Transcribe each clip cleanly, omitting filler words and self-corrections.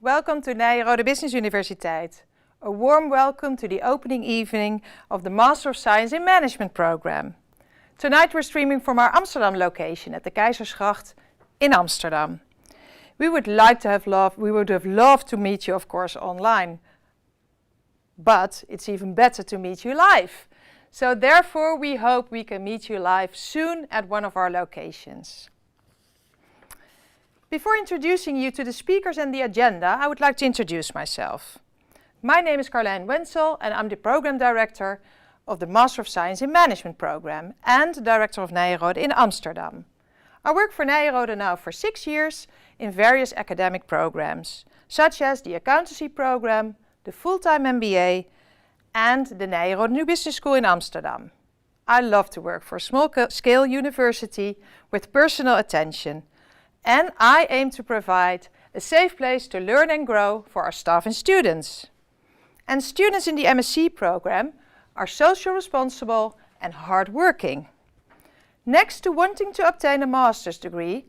welcome to Nyenrode Business Universiteit. A warm welcome to the opening evening of the Master of Science in Management program. Tonight we're streaming from our Amsterdam location at the Keizersgracht in Amsterdam. We would have loved to meet you, of course, online. But it's even better to meet you live. So therefore we hope we can meet you live soon at one of our locations. Before introducing you to the speakers and the agenda, I would like to introduce myself. My name is Carlijn Wenzel and I'm the Program Director of the Master of Science in Management program and Director of Nyenrode in Amsterdam. I work for Nyenrode now for 6 years in various academic programs, such as the Accountancy program, the full-time MBA and the Nyenrode New Business School in Amsterdam. I love to work for a small-scale university with personal attention. And I aim to provide a safe place to learn and grow for our staff and students. And students in the MSc program are socially responsible and hardworking. Next to wanting to obtain a master's degree,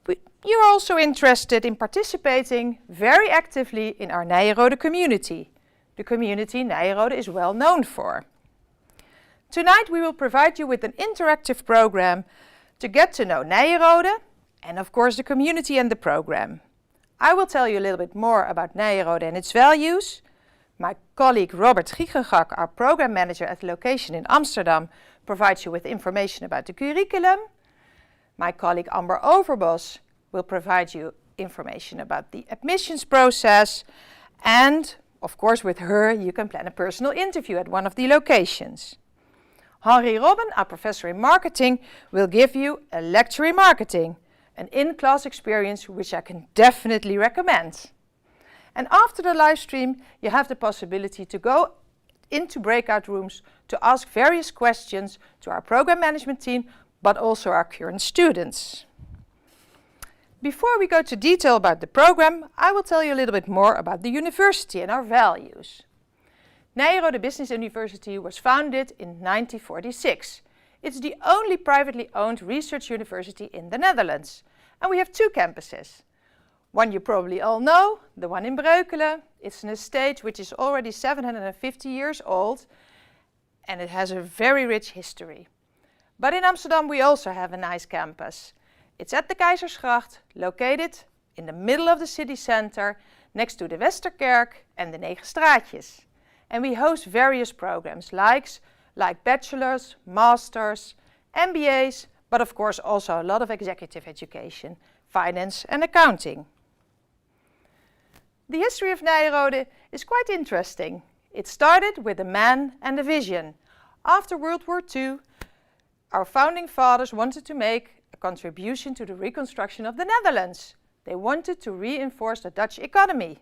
you're also interested in participating very actively in our Nyenrode community, the community Nyenrode is well known for. Tonight we will provide you with an interactive program to get to know Nyenrode, and of course the community and the program. I will tell you a little bit more about Nyenrode and its values. My colleague Robert Giegengak, our program manager at the location in Amsterdam, provides you with information about the curriculum. My colleague Amber Overbos will provide you information about the admissions process. And of course with her you can plan a personal interview at one of the locations. Henri Robben, our professor in marketing, will give you a lecture in marketing. An in-class experience which I can definitely recommend. And after the live stream, you have the possibility to go into breakout rooms to ask various questions to our program management team, but also our current students. Before we go to detail about the program, I will tell you a little bit more about the university and our values. Nyenrode Business University was founded in 1946. It's the only privately owned research university in the Netherlands. And we have 2 campuses. One you probably all know, the one in Breukelen. It's an estate which is already 750 years old and it has a very rich history. But in Amsterdam we also have a nice campus. It's at the Keizersgracht, located in the middle of the city center, next to the Westerkerk and the Negen Straatjes. And we host various programs like bachelors, masters, MBAs, but of course also a lot of executive education, finance and accounting. The history of Nyenrode is quite interesting. It started with a man and a vision. After World War II, our founding fathers wanted to make a contribution to the reconstruction of the Netherlands. They wanted to reinforce the Dutch economy.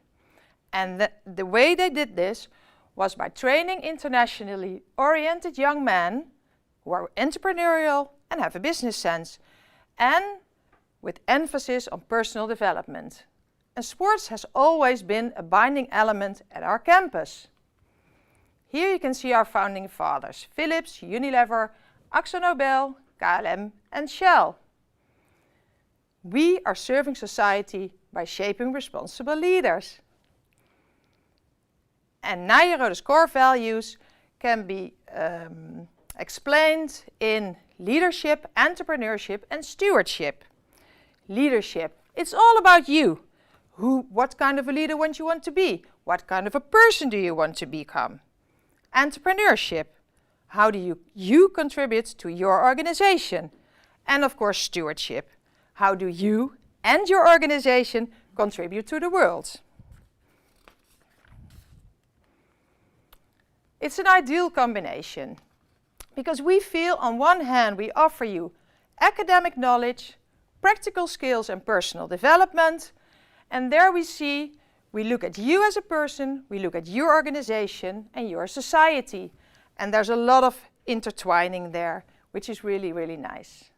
And the way they did this was by training internationally oriented young men who are entrepreneurial and have a business sense, and with emphasis on personal development. And sports has always been a binding element at our campus. Here you can see our founding fathers, Philips, Unilever, AkzoNobel, KLM and Shell. We are serving society by shaping responsible leaders. And Nyenrode's core values can be explained in leadership, entrepreneurship and stewardship. Leadership, it's all about you. What kind of a leader do you want to be? What kind of a person do you want to become? Entrepreneurship, how do you contribute to your organization? And of course stewardship, how do you and your organization contribute to the world? It's an ideal combination because we feel on one hand we offer you academic knowledge, practical skills and personal development, and there we look at you as a person, we look at your organization and your society, and there's a lot of intertwining there, which is really, really nice.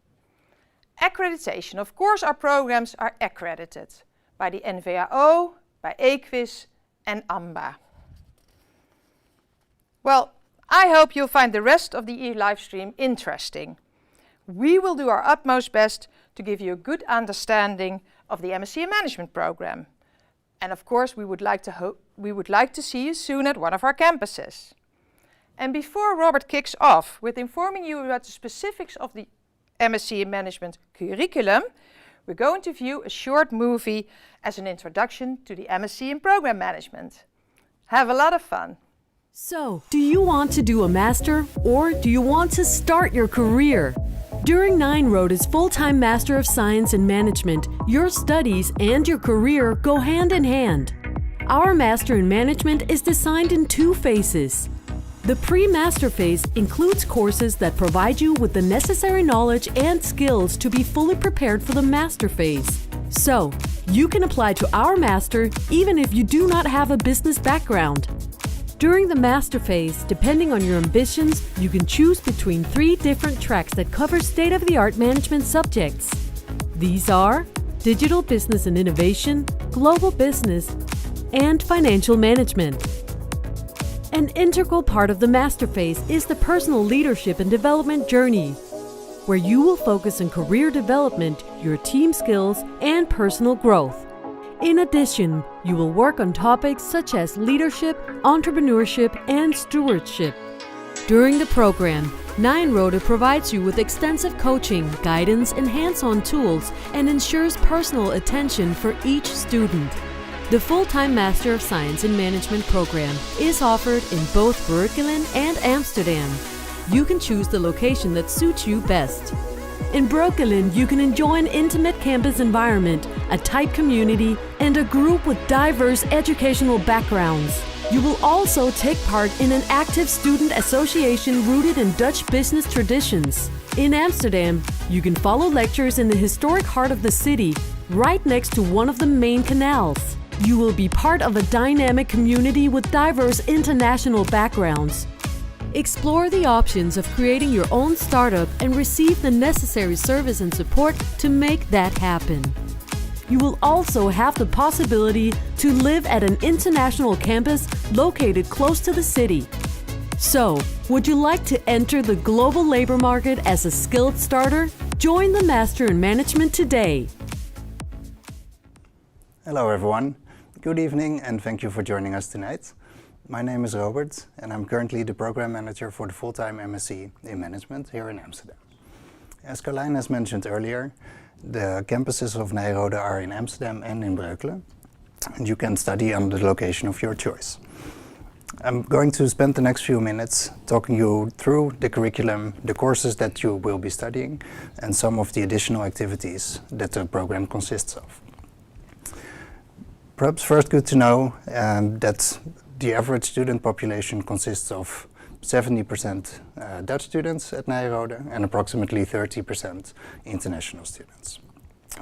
Accreditation, of course our programs are accredited by the NVAO, by EQUIS and AMBA. Well, I hope you'll find the rest of the live stream interesting. We will do our utmost best to give you a good understanding of the MSc in Management program. And of course, we would like to see you soon at one of our campuses. And before Robert kicks off with informing you about the specifics of the MSc in Management curriculum, we're going to view a short movie as an introduction to the MSc in Program Management. Have a lot of fun. So, do you want to do a master or do you want to start your career? During 9 Rode's full-time Master of Science in Management, your studies and your career go hand in hand. Our Master in Management is designed in 2 phases. The pre-master phase includes courses that provide you with the necessary knowledge and skills to be fully prepared for the master phase. So, you can apply to our master even if you do not have a business background. During the master phase, depending on your ambitions, you can choose between 3 different tracks that cover state-of-the-art management subjects. These are Digital Business and Innovation, Global Business, and Financial Management. An integral part of the master phase is the personal leadership and development journey, where you will focus on career development, your team skills, and personal growth. In addition, you will work on topics such as leadership, entrepreneurship, and stewardship. During the program, 9 Rode provides you with extensive coaching, guidance, and hands-on tools, and ensures personal attention for each student. The full-time Master of Science in Management program is offered in both Breukelen and Amsterdam. You can choose the location that suits you best. In Breukelen, you can enjoy an intimate campus environment, a tight community, and a group with diverse educational backgrounds. You will also take part in an active student association rooted in Dutch business traditions. In Amsterdam, you can follow lectures in the historic heart of the city, right next to one of the main canals. You will be part of a dynamic community with diverse international backgrounds. Explore the options of creating your own startup and receive the necessary service and support to make that happen. You will also have the possibility to live at an international campus located close to the city. So, would you like to enter the global labor market as a skilled starter? Join the Master in Management today. Hello everyone, good evening and thank you for joining us tonight. My name is Robert and I'm currently the Program Manager for the full-time MSc in Management here in Amsterdam. As Carlijn has mentioned earlier, the campuses of 9 Rode are in Amsterdam and in Breukelen, and you can study on the location of your choice. I'm going to spend the next few minutes talking you through the curriculum, the courses that you will be studying, and some of the additional activities that the program consists of. Perhaps first good to know that the average student population consists of 70% Dutch students at 9 Rode and approximately 30% international students.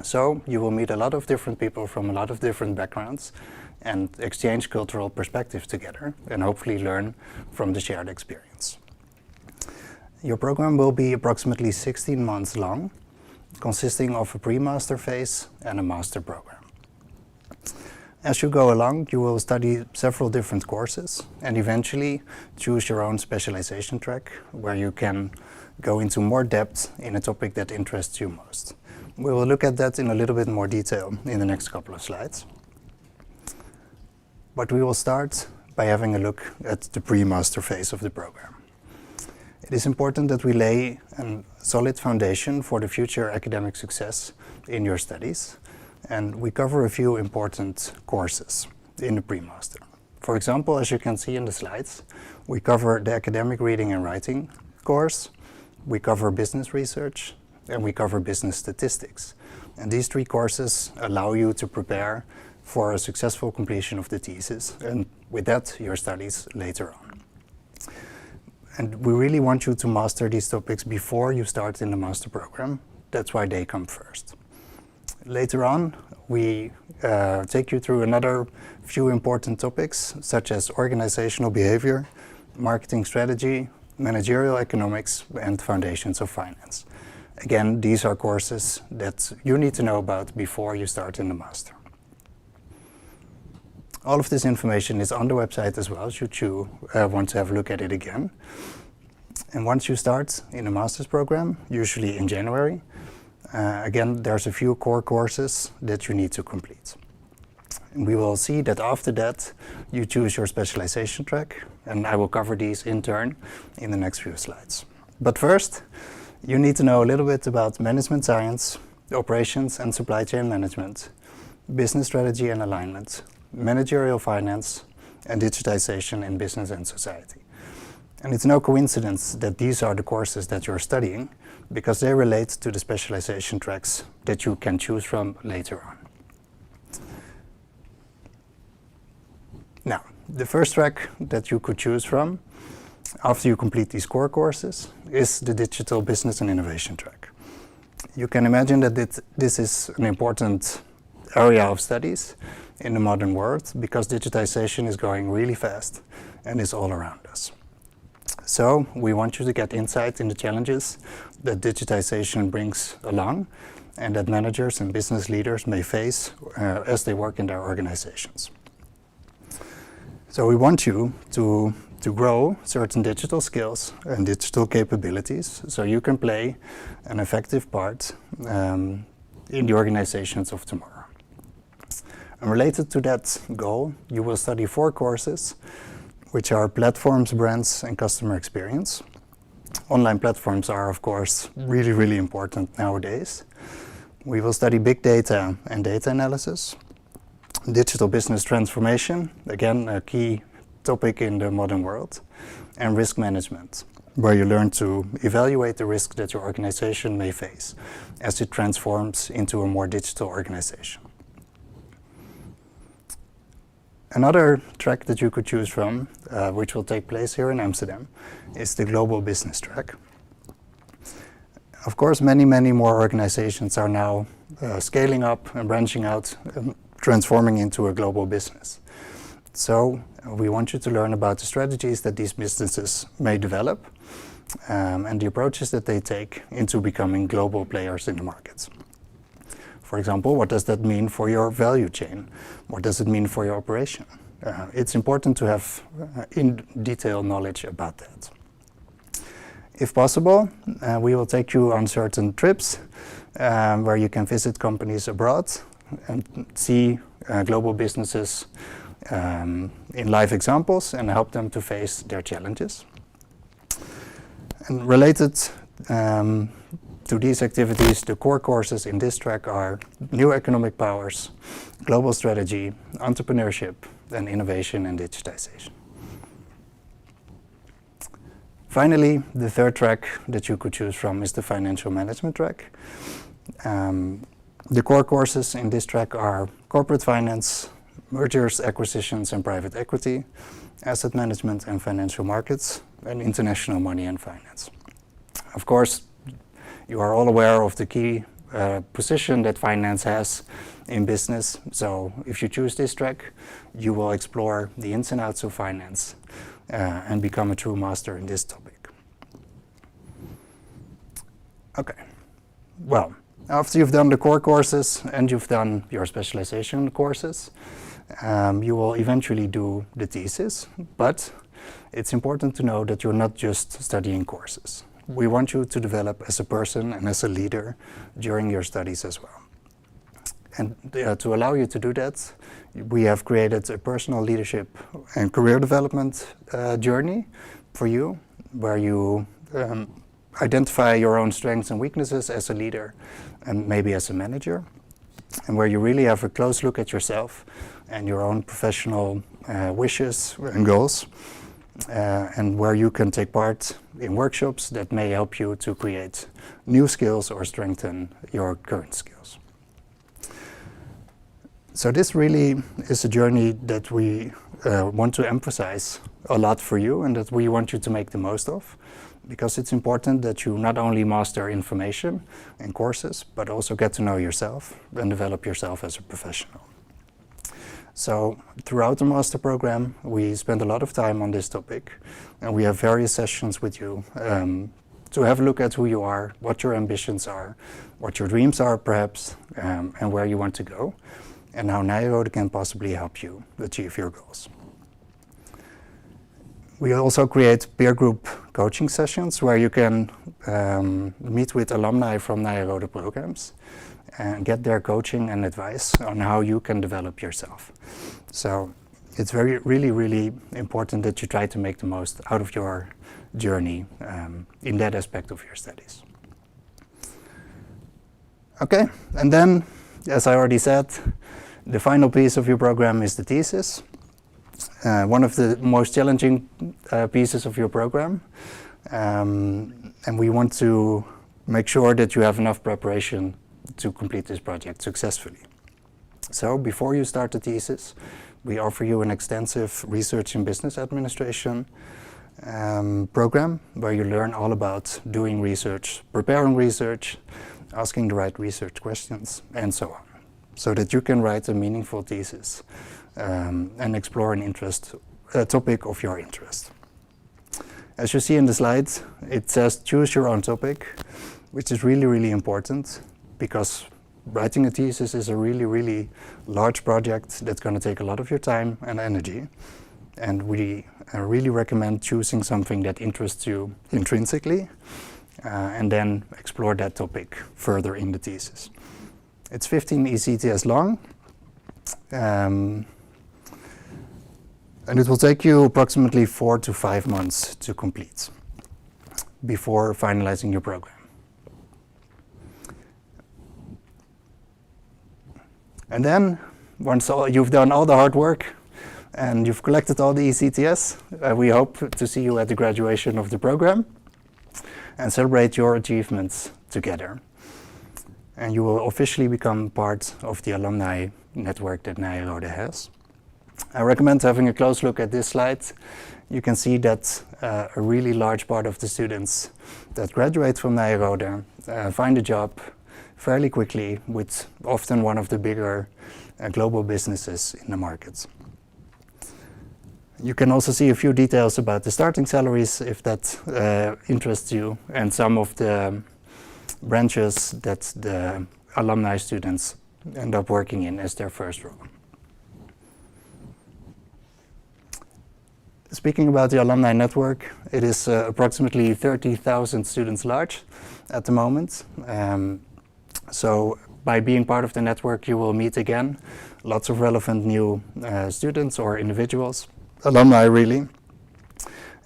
So you will meet a lot of different people from a lot of different backgrounds and exchange cultural perspectives together and hopefully learn from the shared experience. Your program will be approximately 16 months long, consisting of a pre-master phase and a master program. As you go along, you will study several different courses and eventually choose your own specialization track where you can go into more depth in a topic that interests you most. We will look at that in a little bit more detail in the next couple of slides. But we will start by having a look at the pre-master phase of the program. It is important that we lay a solid foundation for the future academic success in your studies. And we cover a few important courses in the pre-master. For example, as you can see in the slides, we cover the academic reading and writing course, we cover business research, and we cover business statistics. And these 3 courses allow you to prepare for a successful completion of the thesis, and with that, your studies later on. And we really want you to master these topics before you start in the master program. That's why they come first. Later on, we take you through another few important topics, such as organizational behavior, marketing strategy, managerial economics, and foundations of finance. Again, these are courses that you need to know about before you start in the master. All of this information is on the website as well, should you want to have a look at it again. And once you start in a master's program, usually in January, again, there's a few core courses that you need to complete. And we will see that after that, you choose your specialization track, and I will cover these in turn in the next few slides. But first, you need to know a little bit about management science, operations and supply chain management, business strategy and alignment, managerial finance, and digitization in business and society. And it's no coincidence that these are the courses that you're studying, because they relate to the specialization tracks that you can choose from later on. Now, the first track that you could choose from after you complete these core courses is the digital business and innovation track. You can imagine that this is an important area of studies in the modern world, because digitization is going really fast and is all around us. So we want you to get insight in the challenges that digitization brings along and that managers and business leaders may face as they work in their organizations. So we want you to grow certain digital skills and digital capabilities so you can play an effective part in the organizations of tomorrow. And related to that goal, you will study 4 courses, which are platforms, brands, and customer experience. Online platforms are, of course, really, really important nowadays. We will study big data and data analysis, digital business transformation, again, a key topic in the modern world, and risk management, where you learn to evaluate the risk that your organization may face as it transforms into a more digital organization. Another track that you could choose from, which will take place here in Amsterdam, is the global business track. Of course, many, many more organizations are now scaling up and branching out, transforming into a global business. So we want you to learn about the strategies that these businesses may develop and the approaches that they take into becoming global players in the markets. For example, what does that mean for your value chain? What does it mean for your operation? It's important to have in detail knowledge about that. If possible, we will take you on certain trips where you can visit companies abroad and see global businesses in live examples and help them to face their challenges. And related to these activities, the core courses in this track are New Economic Powers, Global Strategy, Entrepreneurship, and Innovation and Digitization. Finally, the third track that you could choose from is the Financial Management track. The core courses in this track are Corporate Finance, Mergers, Acquisitions, and Private Equity, Asset Management and Financial Markets, and International Money and Finance. Of course, you are all aware of the key position that finance has in business. So if you choose this track, you will explore the ins and outs of finance and become a true master in this topic. Okay, well, after you've done the core courses and you've done your specialization courses, you will eventually do the thesis, but it's important to know that you're not just studying courses. We want you to develop as a person and as a leader during your studies as well. And to allow you to do that, we have created a personal leadership and career development journey for you, where you identify your own strengths and weaknesses as a leader and maybe as a manager, and where you really have a close look at yourself and your own professional wishes and goals, and where you can take part in workshops that may help you to create new skills or strengthen your current skills. So this really is a journey that we want to emphasize a lot for you and that we want you to make the most of, because it's important that you not only master information and courses, but also get to know yourself and develop yourself as a professional. So throughout the master program, we spend a lot of time on this topic, and we have various sessions with you to have a look at who you are, what your ambitions are, what your dreams are perhaps, and where you want to go, and how Nijrode can possibly help you achieve your goals. We also create peer group coaching sessions where you can meet with alumni from Nyenrode programs and get their coaching and advice on how you can develop yourself. So it's really important that you try to make the most out of your journey in that aspect of your studies. Okay, and then, as I already said, the final piece of your program is the thesis. One of the most challenging pieces of your program. And we want to make sure that you have enough preparation to complete this project successfully. So before you start the thesis, we offer you an extensive research in business administration program where you learn all about doing research, preparing research, asking the right research questions, and so on, so that you can write a meaningful thesis and explore a topic of your interest. As you see in the slides, it says choose your own topic, which is really important because writing a thesis is a really large project that's going to take a lot of your time and energy. And we really recommend choosing something that interests you intrinsically and then explore that topic further in the thesis. It's 15 ECTS long. And it will take you approximately 4 to 5 months to complete before finalizing your program. And then, once you've done all the hard work and you've collected all the ECTS, we hope to see you at the graduation of the program and celebrate your achievements together. And you will officially become part of the alumni network that Nyenrode has. I recommend having a close look at this slide. You can see that a really large part of the students that graduate from Nyenrode find a job fairly quickly with often one of the bigger global businesses in the market. You can also see a few details about the starting salaries if that interests you, and some of the branches that the alumni students end up working in as their first role. Speaking about the alumni network, it is approximately 30,000 students large at the moment. So by being part of the network, you will meet again lots of relevant new students or individuals, alumni really.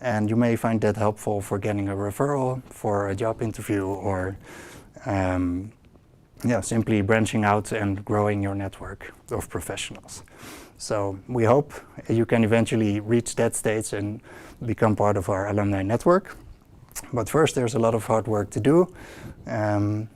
And you may find that helpful for getting a referral for a job interview or simply branching out and growing your network of professionals. So we hope you can eventually reach that stage and become part of our alumni network. But first, there's a lot of hard work to do. And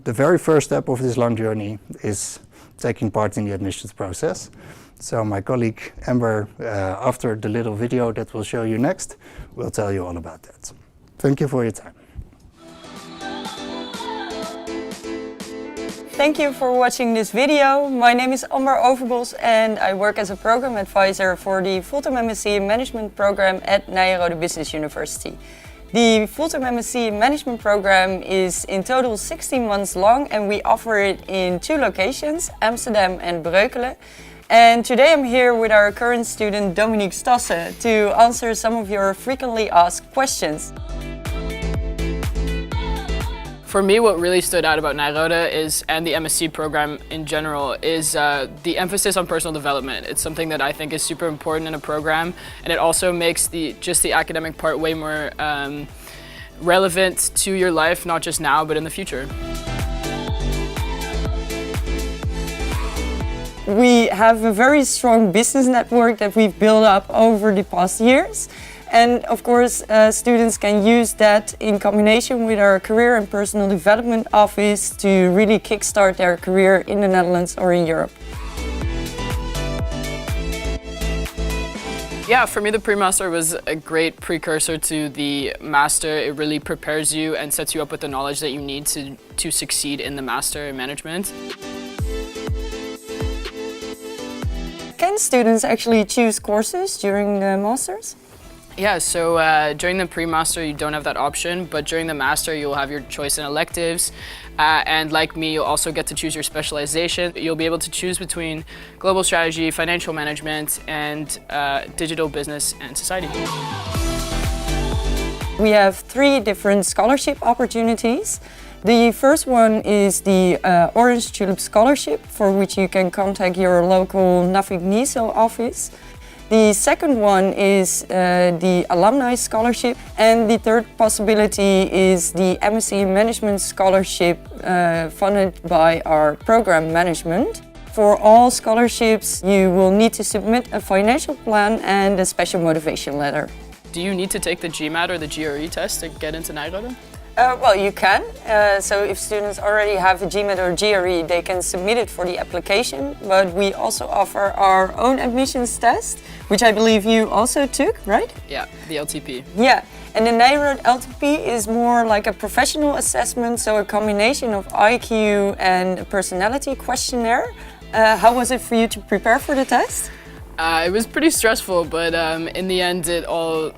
the very first step of this long journey is taking part in the admissions process. So my colleague Amber, after the little video that we'll show you next, will tell you all about that. Thank you for your time. Thank you for watching this video. My name is Amber Overbos and I work as a program advisor for the full-time MSc in Management program at Nyenrode Business University. The full-time MSc in Management program is in total 16 months long and we offer it in 2 locations, Amsterdam and Breukelen. And today I'm here with our current student Dominique Stasse to answer some of your frequently asked questions. For me, what really stood out about Nyenrode is, and the MSc program in general, is the emphasis on personal development. It's something that I think is super important in a program, and it also makes the academic part way more relevant to your life, not just now, but in the future. We have a very strong business network that we've built up over the past years. And of course, students can use that in combination with our career and personal development office to really kickstart their career in the Netherlands or in Europe. Yeah, for me the pre-master was a great precursor to the master. It really prepares you and sets you up with the knowledge that you need to succeed in the master in management. Can students actually choose courses during the masters? Yeah, so during the pre-master you don't have that option, but during the master you'll have your choice in electives. And like me, you'll also get to choose your specialization. You'll be able to choose between global strategy, financial management, and digital business and society. we have 3 different scholarship opportunities. The first one is the Orange Tulip Scholarship, for which you can contact your local NAVIC-NISO office. The second one is the Alumni Scholarship, and the third possibility is the MSc in Management Scholarship funded by our program management. For all scholarships, you will need to submit a financial plan and a special motivation letter. Do you need to take the GMAT or the GRE test to get into Nijrode? Well, you can. So if students already have a GMAT or GRE, they can submit it for the application. But we also offer our own admissions test, which I believe you also took, right? Yeah, the LTP. Yeah, and the Nijrode LTP is more like a professional assessment, so a combination of IQ and a personality questionnaire. How was it for you to prepare for the test? It was pretty stressful, but in the end it all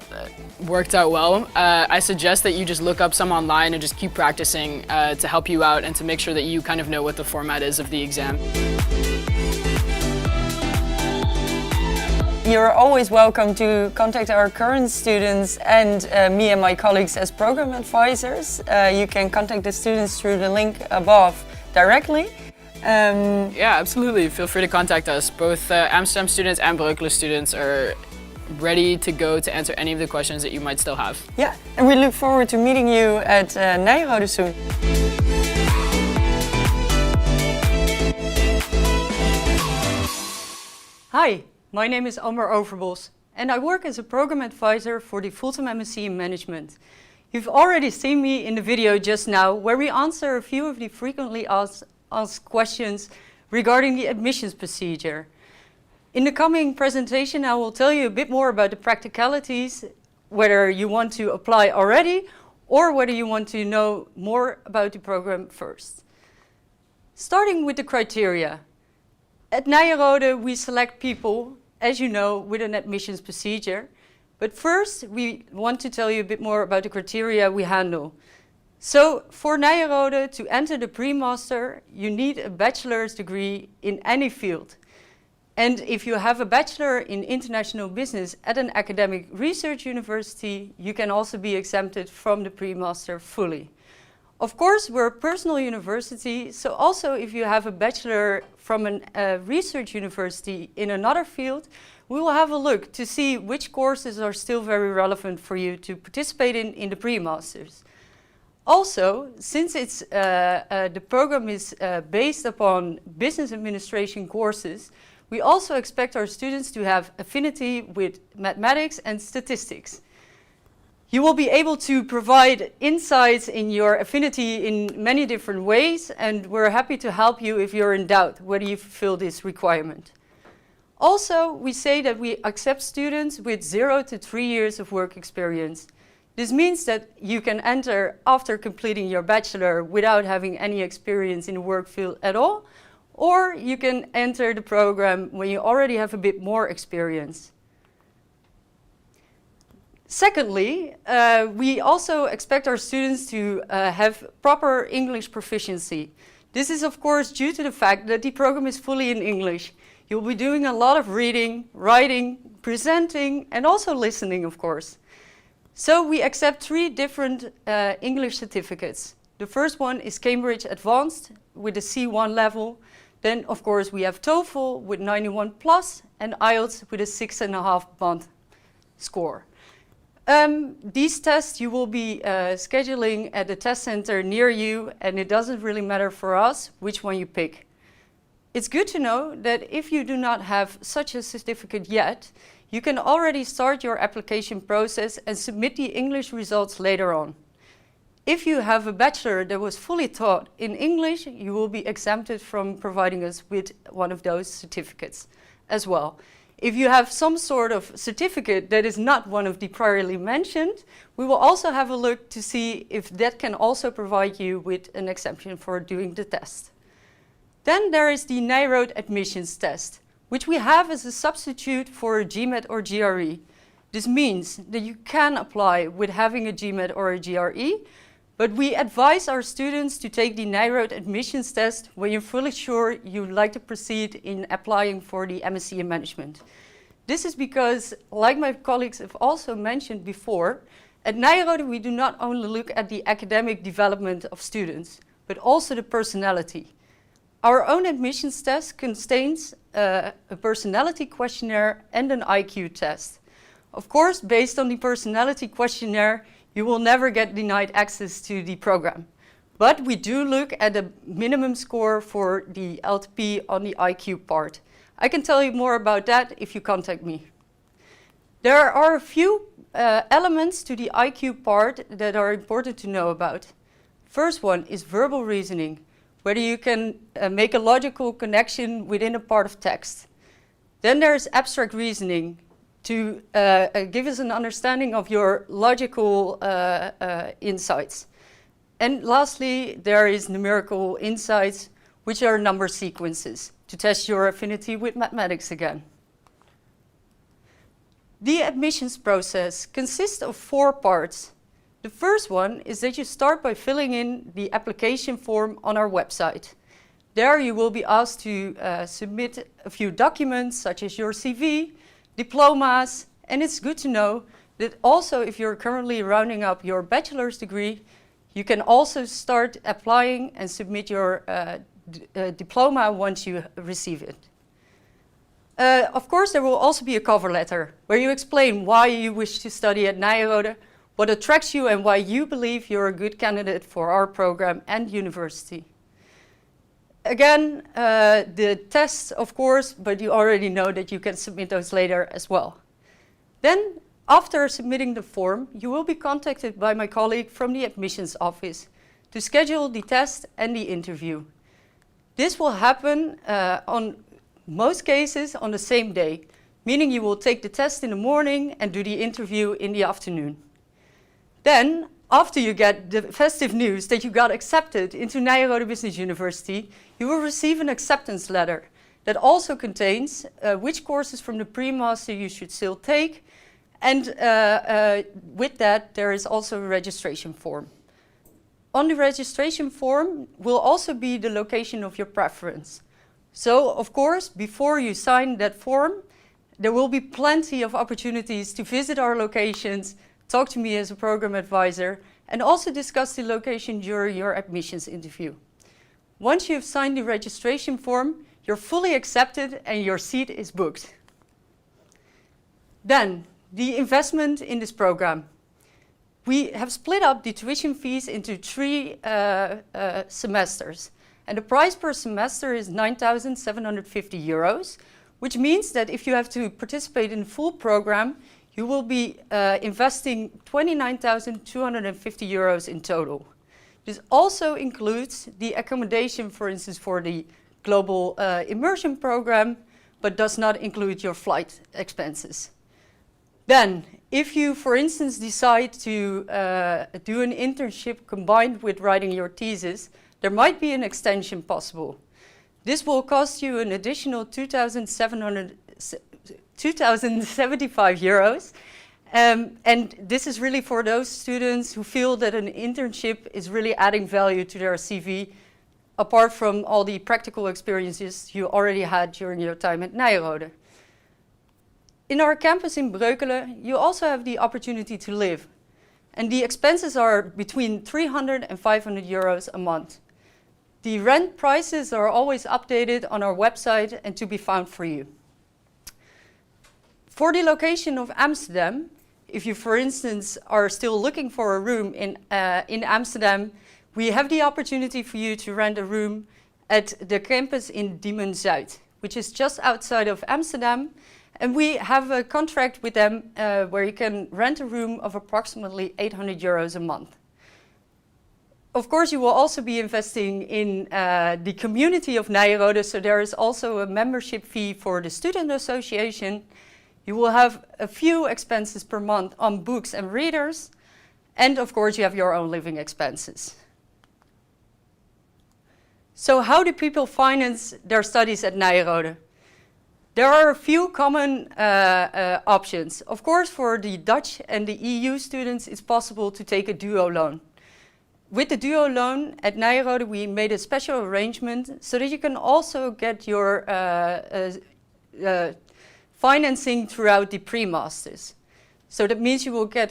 worked out well. I suggest that you just look up some online and just keep practicing to help you out and to make sure that you kind of know what the format is of the exam. You're always welcome to contact our current students and me and my colleagues as program advisors. You can contact the students through the link above directly. Yeah, absolutely. Feel free to contact us. Both Amsterdam students and Breukelen students are ready to go to answer any of the questions that you might still have. Yeah, and we look forward to meeting you at Nijrode soon. Hi, my name is Amber Overbos and I work as a program advisor for the full-time MSc in Management. You've already seen me in the video just now where we answer a few of the frequently asked questions regarding the admissions procedure. In the coming presentation, I will tell you a bit more about the practicalities, whether you want to apply already or whether you want to know more about the program first. Starting with the criteria. At Nijrode, we select people, as you know, with an admissions procedure. But first, we want to tell you a bit more about the criteria we handle. So for Nijrode, to enter the pre-master, you need a bachelor's degree in any field. And if you have a bachelor in international business at an academic research university, you can also be exempted from the pre-master fully. Of course, we're a personal university, so also if you have a bachelor from a research university in another field, we will have a look to see which courses are still very relevant for you to participate in the pre-masters. Also, since the program is based upon business administration courses, we also expect our students to have affinity with mathematics and statistics. You will be able to provide insights in your affinity in many different ways, and we're happy to help you if you're in doubt whether you fulfill this requirement. Also, we say that we accept students with 0 to 3 years of work experience. This means that you can enter after completing your bachelor without having any experience in the work field at all, or you can enter the program when you already have a bit more experience. Secondly, we also expect our students to have proper English proficiency. This is of course due to the fact that the program is fully in English. You'll be doing a lot of reading, writing, presenting, and also listening, of course. So we accept 3 different English certificates. The first one is Cambridge Advanced with a C1 level. Then, of course, we have TOEFL with 91 plus and IELTS with a 6.5 band score. These tests you will be scheduling at the test center near you, and it doesn't really matter for us which one you pick. It's good to know that if you do not have such a certificate yet, you can already start your application process and submit the English results later on. If you have a bachelor that was fully taught in English, you will be exempted from providing us with one of those certificates as well. If you have some sort of certificate that is not one of the previously mentioned, we will also have a look to see if that can also provide you with an exemption for doing the test. Then there is the Nijrode admissions test, which we have as a substitute for a GMAT or GRE. This means that you can apply with having a GMAT or a GRE, but we advise our students to take the Nijrode admissions test when you're fully sure you'd like to proceed in applying for the MSc in Management. This is because, like my colleagues have also mentioned before, At Nijrode, we do not only look at the academic development of students, but also the personality. Our own admissions test contains a personality questionnaire and an IQ test. Of course, based on the personality questionnaire, you will never get denied access to the program. But we do look at a minimum score for the LTP on the IQ part. I can tell you more about that if you contact me. There are a few elements to the IQ part that are important to know about. First one is verbal reasoning, whether you can make a logical connection within a part of text. Then there's abstract reasoning to give us an understanding of your logical insights. And lastly, there is numerical insights, which are number sequences, to test your affinity with mathematics again. The admissions process consists of 4 parts. The first one is that you start by filling in the application form on our website. There you will be asked to submit a few documents, such as your CV, diplomas, and it's good to know that also if you're currently rounding up your bachelor's degree, you can also start applying and submit your diploma once you receive it. Of course, there will also be a cover letter where you explain why you wish to study at Nijrode, what attracts you and why you believe you're a good candidate for our program and university. Again, the tests, of course, but you already know that you can submit those later as well. Then, after submitting the form, you will be contacted by my colleague from the admissions office to schedule the test and the interview. This will happen on most cases on the same day, meaning you will take the test in the morning and do the interview in the afternoon. Then, after you get the festive news that you got accepted into Nijrode Business University, you will receive an acceptance letter that also contains which courses from the pre-master you should still take, and with that there is also a registration form. On the registration form will also be the location of your preference. So, of course, before you sign that form, there will be plenty of opportunities to visit our locations, talk to me as a program advisor, and also discuss the location during your admissions interview. Once you've signed the registration form, you're fully accepted and your seat is booked. Then, the investment in this program. We have split up the tuition fees into 3 semesters. And the price per semester is €9,750, which means that if you have to participate in the full program, you will be investing €29,250 in total. This also includes the accommodation, for instance, for the global immersion program, but does not include your flight expenses. Then, if you, for instance, decide to do an internship combined with writing your thesis, there might be an extension possible. This will cost you an additional €2,075. And this is really for those students who feel that an internship is really adding value to their CV, apart from all the practical experiences you already had during your time at Nijrode. In our campus in Breukelen, you also have the opportunity to live. And the expenses are between €300 and €500 a month. The rent prices are always updated on our website and to be found for you. For the location of Amsterdam, if you, for instance, are still looking for a room in Amsterdam, we have the opportunity for you to rent a room at the campus in Diemen Zuid, which is just outside of Amsterdam. And we have a contract with them where you can rent a room of approximately €800 a month. Of course, you will also be investing in the community of Nijrode, so there is also a membership fee for the student association. You will have a few expenses per month on books and readers, and of course you have your own living expenses. So how do people finance their studies at Nijrode? There are a few common options. Of course, for the Dutch and the EU students, it's possible to take a duo loan. With the duo loan at Nijrode, we made a special arrangement so that you can also get your financing throughout the pre-masters. So that means you will get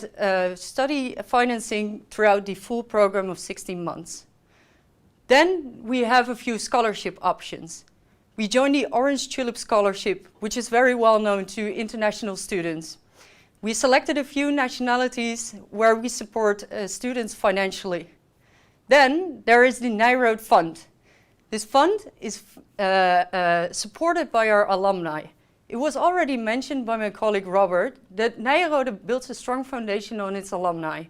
study financing throughout the full program of 16 months. Then we have a few scholarship options. We joined the Orange Tulip Scholarship, which is very well known to international students. We selected a few nationalities where we support students financially. Then there is the Nijrode Fund. This fund is supported by our alumni. It was already mentioned by my colleague Robert that Nijrode builds a strong foundation on its alumni.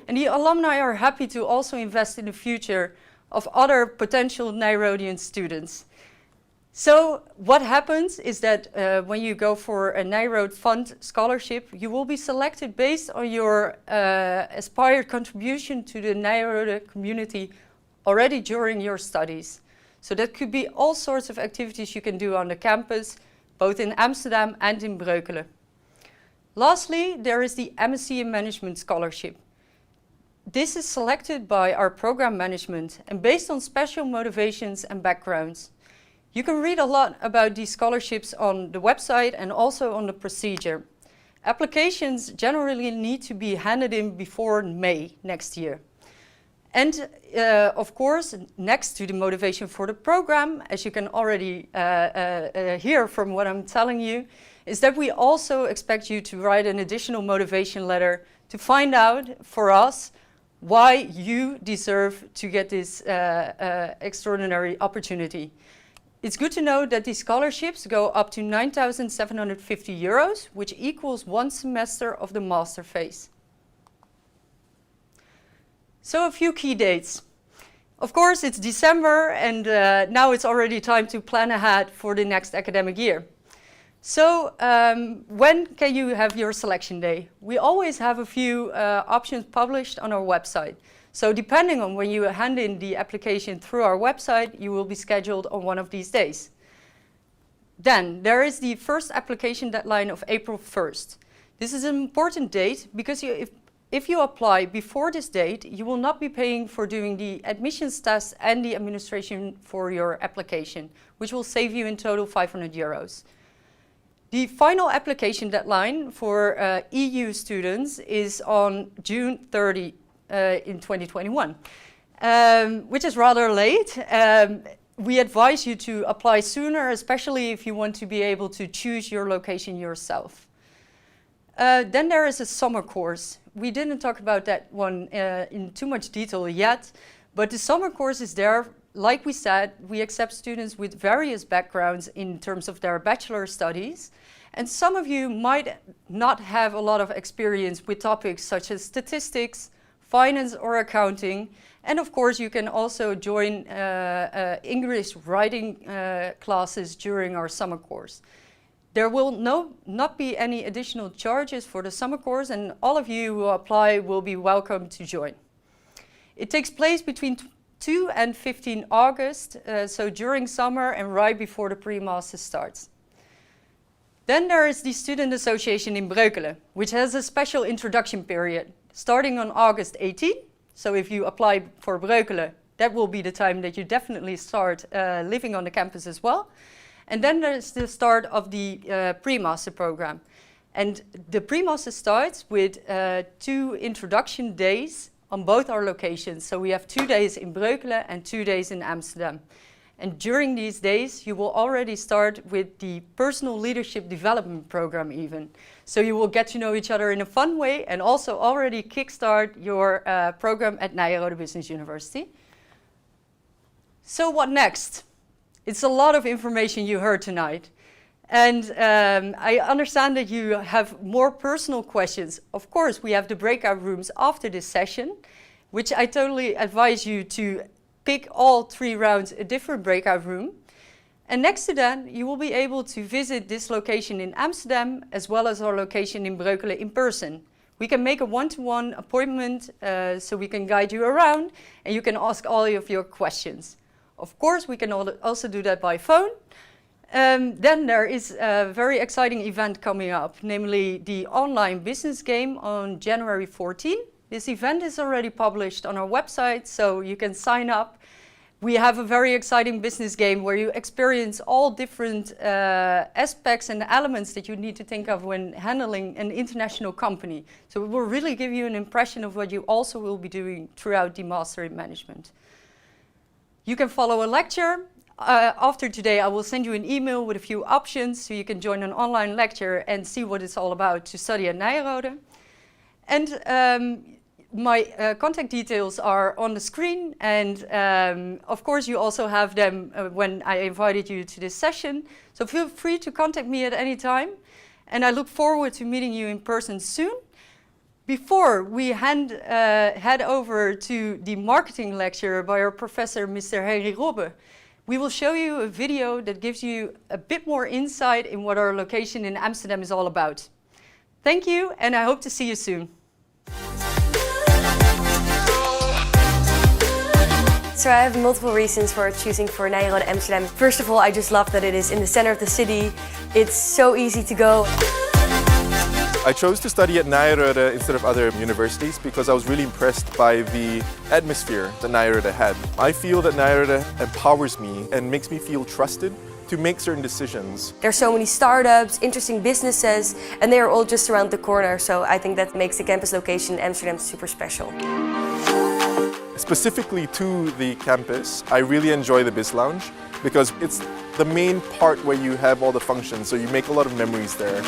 And the alumni are happy to also invest in the future of other potential Nijrodian students. So what happens is that when you go for a Nijrode Fund scholarship, you will be selected based on your aspired contribution to the Nijrode community already during your studies. So that could be all sorts of activities you can do on the campus, both in Amsterdam and in Breukelen. Lastly, there is the MSc in Management Scholarship. This is selected by our program management and based on special motivations and backgrounds. You can read a lot about these scholarships on the website and also on the procedure. Applications generally need to be handed in before May next year. And of course, next to the motivation for the program, as you can already hear from what I'm telling you, is that we also expect you to write an additional motivation letter to find out for us why you deserve to get this extraordinary opportunity. It's good to know that these scholarships go up to 9,750 euros, which equals 1 semester of the master phase. So a few key dates. Of course, it's December and now it's already time to plan ahead for the next academic year. So when can you have your selection day? We always have a few options published on our website. So depending on when you hand in the application through our website, you will be scheduled on one of these days. Then there is the first application deadline of April 1st. This is an important date because if you apply before this date, you will not be paying for doing the admissions test and the administration for your application, which will save you in total 500 euros. The final application deadline for EU students is on June 30 in 2021, which is rather late. We advise you to apply sooner, especially if you want to be able to choose your location yourself. Then there is a summer course. We didn't talk about that one in too much detail yet, but the summer course is there. Like we said, we accept students with various backgrounds in terms of their bachelor studies. And some of you might not have a lot of experience with topics such as statistics, finance or accounting. And of course, you can also join English writing classes during our summer course. There will not be any additional charges for the summer course, and all of you who apply will be welcome to join. It takes place between 2 and 15 August, so during summer and right before the pre-master starts. Then there is the Student Association in Breukelen, which has a special introduction period starting on August 18. So if you apply for Breukelen, that will be the time that you definitely start living on the campus as well. And then there's the start of the pre-master program. And the pre-master starts with 2 introduction days on both our locations. So we have 2 days in Breukelen and 2 days in Amsterdam. And during these days, you will already start with the personal leadership development program even. So you will get to know each other in a fun way and also already kickstart your program at Nijrode Business University. So what next? It's a lot of information you heard tonight. And I understand that you have more personal questions. Of course, we have the breakout rooms after this session, which I totally advise you to pick all 3 rounds a different breakout room. And next to that, you will be able to visit this location in Amsterdam as well as our location in Breukelen in person. We can make a one-to-one appointment so we can guide you around and you can ask all of your questions. Of course, we can also do that by phone. Then there is a very exciting event coming up, namely the online business game on January 14. This event is already published on our website, so you can sign up. We have a very exciting business game where you experience all different aspects and elements that you need to think of when handling an international company. So it will really give you an impression of what you also will be doing throughout the Master in Management. You can follow a lecture. After today, I will send you an email with a few options so you can join an online lecture and see what it's all about to study at Nyenrode. And my contact details are on the screen, and of course you also have them when I invited you to this session. So feel free to contact me at any time, and I look forward to meeting you in person soon. Before we head over to the marketing lecture by our professor, Mr. Henry Robbe, we will show you a video that gives you a bit more insight in what our location in Amsterdam is all about. Thank you, and I hope to see you soon. So I have multiple reasons for choosing for Nyenrode Amsterdam. First of all, I just love that it is in the center of the city. It's so easy to go. I chose to study at Nyenrode instead of other universities because I was really impressed by the atmosphere that Nyenrode had. I feel that Nyenrode empowers me and makes me feel trusted to make certain decisions. There's so many startups, interesting businesses, and they're all just around the corner. So I think that makes the campus location in Amsterdam super special. Specifically to the campus, I really enjoy the Biz Lounge because it's the main part where you have all the functions, so you make a lot of memories there.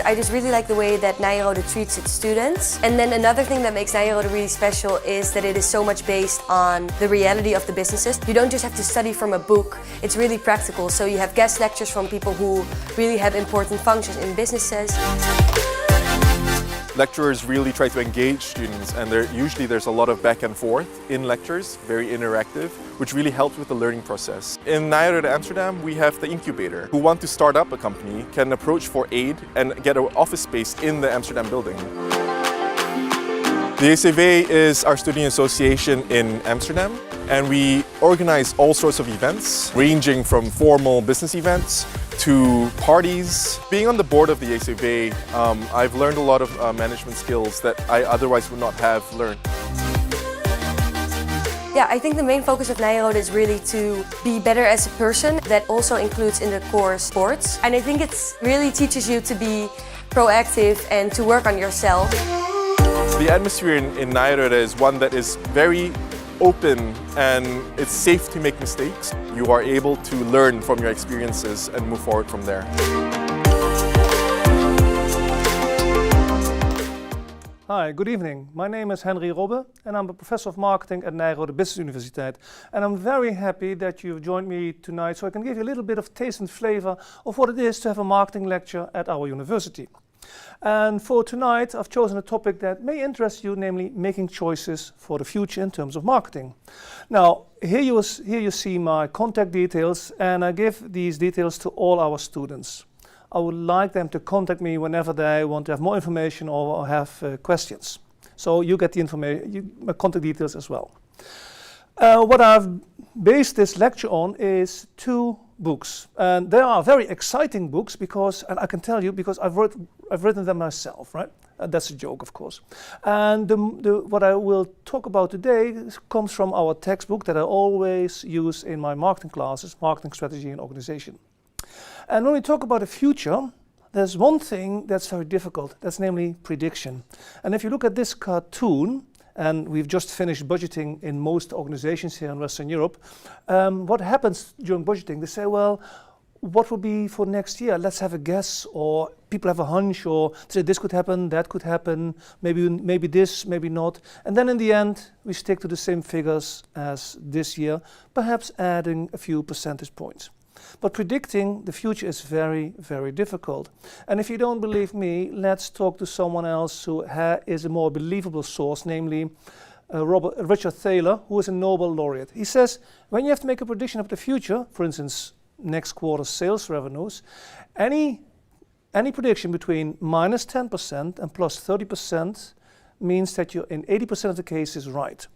I just really like the way that Nyenrode treats its students. And then another thing that makes Nyenrode really special is that it is so much based on the reality of the businesses. You don't just have to study from a book, it's really practical. So you have guest lectures from people who really have important functions in businesses. Lecturers really try to engage students, and usually there's a lot of back and forth in lectures, very interactive, which really helps with the learning process. In Nyenrode Amsterdam, we have the incubator. Who want to start up a company can approach for aid and get an office space in the Amsterdam building. The ACV is our student association in Amsterdam, and we organize all sorts of events, ranging from formal business events to parties. Being on the board of the ACV, I've learned a lot of management skills that I otherwise would not have learned. Yeah, I think the main focus of Nyenrode is really to be better as a person. That also includes in the core sports. And I think it really teaches you to be proactive and to work on yourself. The atmosphere in Nyenrode is one that is very open and it's safe to make mistakes. You are able to learn from your experiences and move forward from there. Hi, good evening. My name is Henry Robbe and I'm a professor of marketing at Nyenrode Business Universiteit. And I'm very happy that you've joined me tonight so I can give you a little bit of taste and flavor of what it is to have a marketing lecture at our university. And for tonight, I've chosen a topic that may interest you, namely making choices for the future in terms of marketing. Now, here you see my contact details, and I give these details to all our students. I would like them to contact me whenever they want to have more information or have questions. So you get the information, my contact details as well. What I've based this lecture on is 2 books, and they are very exciting books because, and I can tell you because I've written them myself, right? That's a joke, of course. And what I will talk about today comes from our textbook that I always use in my marketing classes, Marketing Strategy and Organization. And when we talk about the future, there's one thing that's very difficult, that's namely prediction. And if you look at this cartoon, and we've just finished budgeting in most organizations here in Western Europe, what happens during budgeting? They say, well, what will be for next year? Let's have a guess, or people have a hunch, or say this could happen, that could happen, maybe this, maybe not. And then in the end, we stick to the same figures as this year, perhaps adding a few percentage points. But predicting the future is very, very difficult. And if you don't believe me, let's talk to someone else who is a more believable source, namely Richard Thaler, who is a Nobel laureate. He says, when you have to make a prediction of the future, for instance, next quarter's sales revenues, any prediction between -10% and +30% means that you're in 80% of the cases right.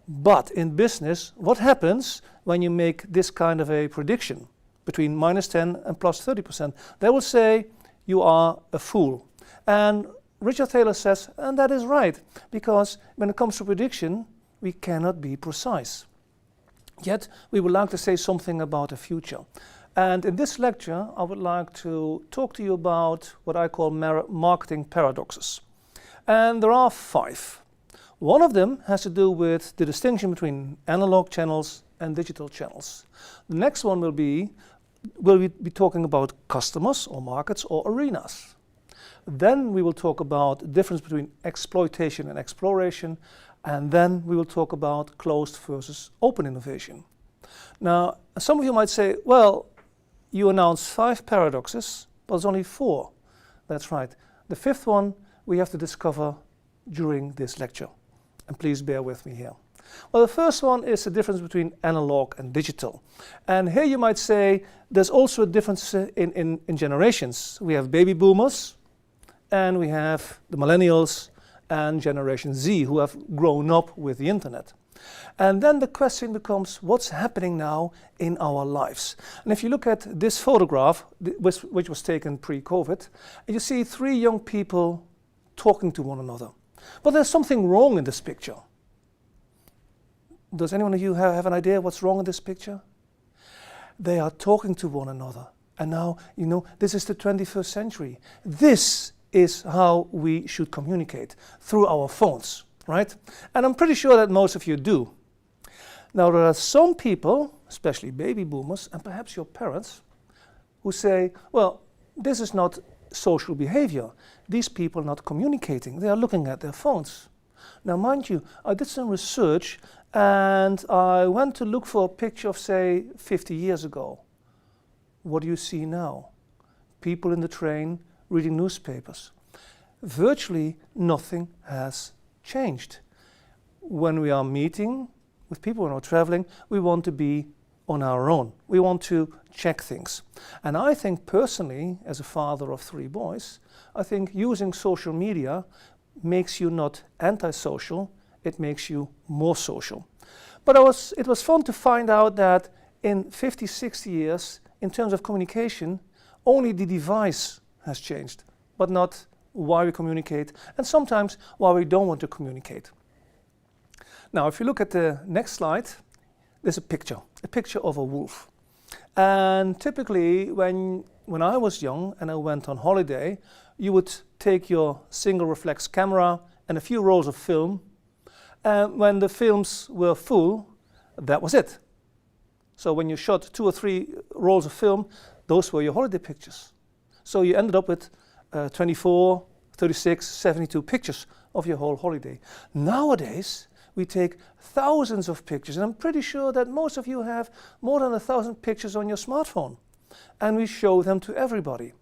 But in business, what happens when you make this kind of a prediction between -10 and +30%? They will say you are a fool. And Richard Thaler says, and that is right, because when it comes to prediction, we cannot be precise. Yet, we would like to say something about the future. And in this lecture, I would like to talk to you about what I call marketing paradoxes. And there are 5. One of them has to do with the distinction between analog channels and digital channels. The next one will be talking about customers or markets or arenas. Then we will talk about the difference between exploitation and exploration, and then we will talk about closed versus open innovation. Now, some of you might say, well, you announced 5 paradoxes, but there's only 4. That's right. The 5th one we have to discover during this lecture. And please bear with me here. Well, the first one is the difference between analog and digital. And here you might say there's also a difference in generations. We have baby boomers, and we have the millennials and Generation Z who have grown up with the internet. And then the question becomes, what's happening now in our lives? And if you look at this photograph, which was taken pre-COVID, you see 3 young people talking to one another. But there's something wrong in this picture. Does anyone of you have an idea what's wrong in this picture? They are talking to one another. And now, you know, this is the 21st century. This is how we should communicate, through our phones, right? And I'm pretty sure that most of you do. Now, there are some people, especially baby boomers, and perhaps your parents, who say, well, this is not social behavior. These people are not communicating. They are looking at their phones. Now, mind you, I did some research and I went to look for a picture of, say, 50 years ago. What do you see now? People in the train reading newspapers. Virtually nothing has changed. When we are meeting with people, when we're traveling, we want to be on our own. We want to check things. And I think personally, as a father of 3 boys, I think using social media makes you not antisocial, it makes you more social. But it was fun to find out that in 50, 60 years, in terms of communication, only the device has changed, but not why we communicate, and sometimes why we don't want to communicate. Now, if you look at the next slide, there's a picture of a wolf. And typically, when I was young and I went on holiday, you would take your single reflex camera and a few rolls of film. And when the films were full, that was it. So when you shot 2 or 3 rolls of film, those were your holiday pictures. So you ended up with 24, 36, 72 pictures of your whole holiday. Nowadays, we take thousands of pictures, and I'm pretty sure that most of you have more than 1,000 pictures on your smartphone. And we show them to everybody.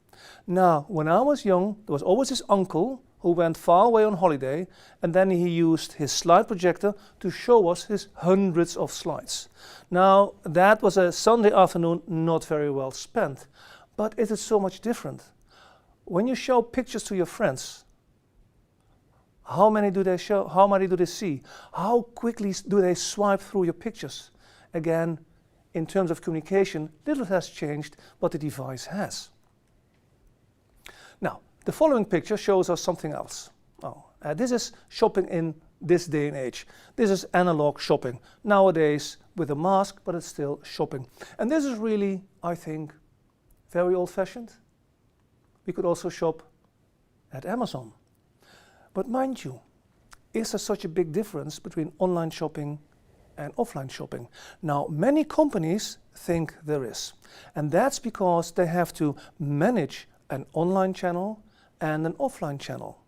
Now, when I was young, there was always this uncle who went far away on holiday, and then he used his slide projector to show us his hundreds of slides. Now, that was a Sunday afternoon not very well spent, but it is so much different. When you show pictures to your friends, how many do they show? How many do they see? How quickly do they swipe through your pictures? Again, in terms of communication, little has changed, but the device has. Now, the following picture shows us something else. This is shopping in this day and age. This is analog shopping. Nowadays, with a mask, but it's still shopping. And this is really, I think, very old-fashioned. We could also shop at Amazon. But mind you, is there such a big difference between online shopping and offline shopping? Now, many companies think there is. And that's because they have to manage an online channel and an offline channel.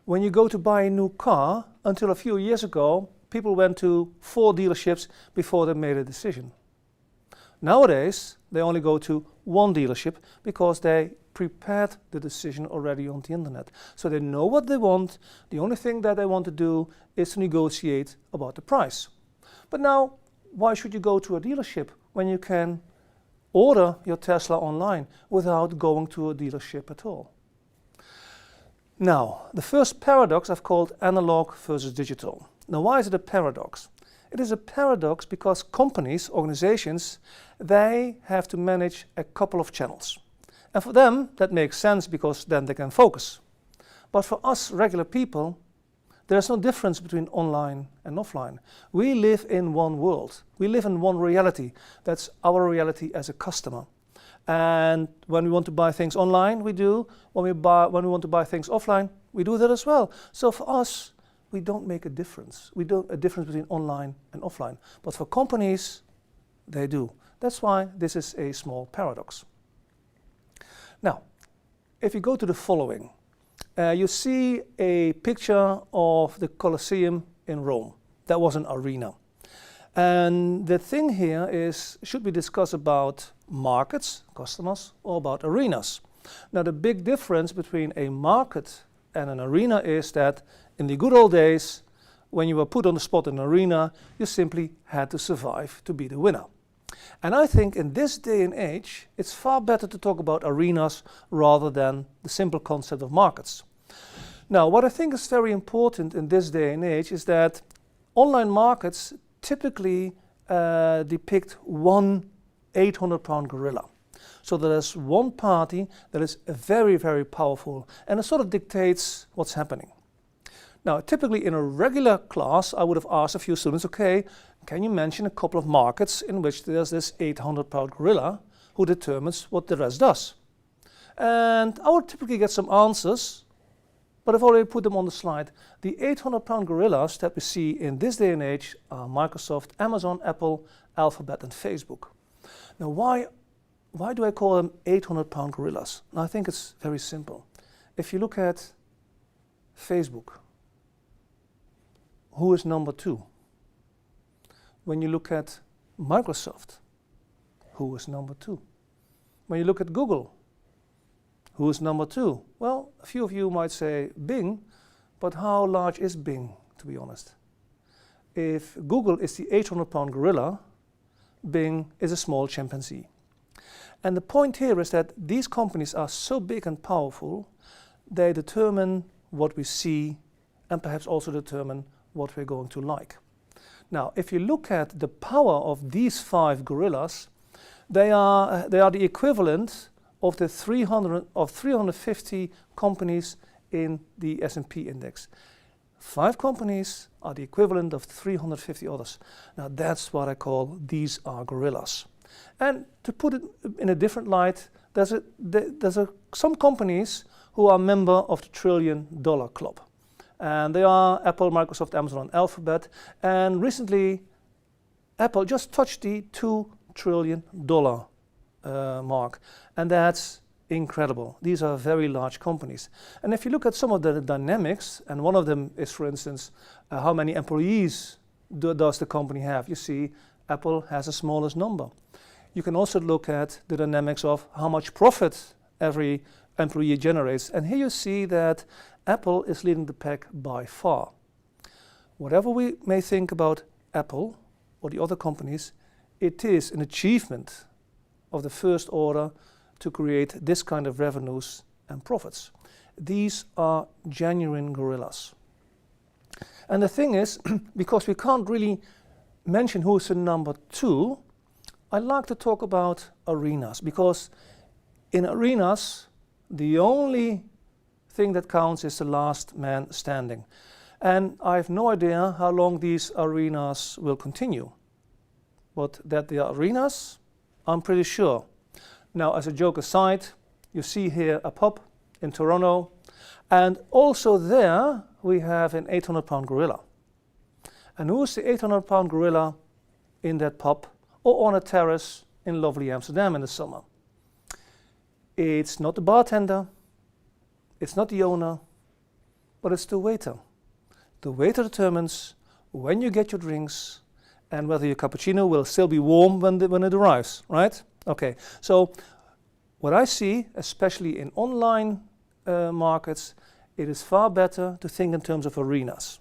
When you go to buy a new car, until a few years ago, people went to 4 dealerships before they made a decision. Nowadays, they only go to 1 dealership because they prepared the decision already on the internet. So they know what they want. The only thing that they want to do is to negotiate about the price. But now, why should you go to a dealership when you can order your Tesla online without going to a dealership at all? Now, the first paradox I've called analog versus digital. Now, why is it a paradox? It is a paradox because companies, organizations, they have to manage a couple of channels. And for them, that makes sense because then they can focus. But for us regular people, there's no difference between online and offline. We live in one world. We live in one reality. That's our reality as a customer. And when we want to buy things online, we do. When we want to buy things offline, we do that as well. So for us, we don't make a difference. We don't a difference between online and offline. But for companies, they do. That's why this is a small paradox. Now, if you go to the following, you see a picture of the Colosseum in Rome. That was an arena. And the thing here is, should we discuss about markets, customers, or about arenas? Now, the big difference between a market and an arena is that in the good old days, when you were put on the spot in an arena, you simply had to survive to be the winner. And I think in this day and age, it's far better to talk about arenas rather than the simple concept of markets. Now, what I think is very important in this day and age is that online markets typically depict one 800-pound gorilla. So there's one party that is very, very powerful, and it sort of dictates what's happening. Now, typically in a regular class, I would have asked a few students, okay, can you mention a couple of markets in which there's this 800-pound gorilla who determines what the rest does? And I would typically get some answers, but I've already put them on the slide. The 800-pound gorillas that we see in this day and age are Microsoft, Amazon, Apple, Alphabet, and Facebook. Now, why do I call them 800-pound gorillas? Now, I think it's very simple. If you look at Facebook, who is number 2? When you look at Microsoft, who is number 2? When you look at Google, who is number 2? Well, a few of you might say Bing, but how large is Bing, to be honest? If Google is the 800-pound gorilla, Bing is a small chimpanzee. And the point here is that these companies are so big and powerful, they determine what we see and perhaps also determine what we're going to like. Now, if you look at the power of these 5 gorillas, they are the equivalent of the 350 companies in the S&P index. 5 companies are the equivalent of 350 others. Now, that's what I call these are gorillas. And to put it in a different light, there's some companies who are member of the $1 trillion club. And they are Apple, Microsoft, Amazon, and Alphabet. And recently, Apple just touched the $2 trillion mark. And that's incredible. These are very large companies. And if you look at some of the dynamics, and one of them is, for instance, how many employees does the company have? You see, Apple has the smallest number. You can also look at the dynamics of how much profit every employee generates. And here you see that Apple is leading the pack by far. Whatever we may think about Apple or the other companies, it is an achievement of the first order to create this kind of revenues and profits. These are genuine gorillas. And the thing is, because we can't really mention who's the number 2, I like to talk about arenas, because in arenas, the only thing that counts is the last man standing. And I have no idea how long these arenas will continue. But that they are arenas, I'm pretty sure. Now, as a joke aside, you see here a pub in Toronto, and also there we have an 800-pound gorilla. And who's the 800-pound gorilla in that pub or on a terrace in lovely Amsterdam in the summer? It's not the bartender, it's not the owner, but it's the waiter. The waiter determines when you get your drinks and whether your cappuccino will still be warm when it arrives, right? Okay, so what I see, especially in online markets, it is far better to think in terms of arenas.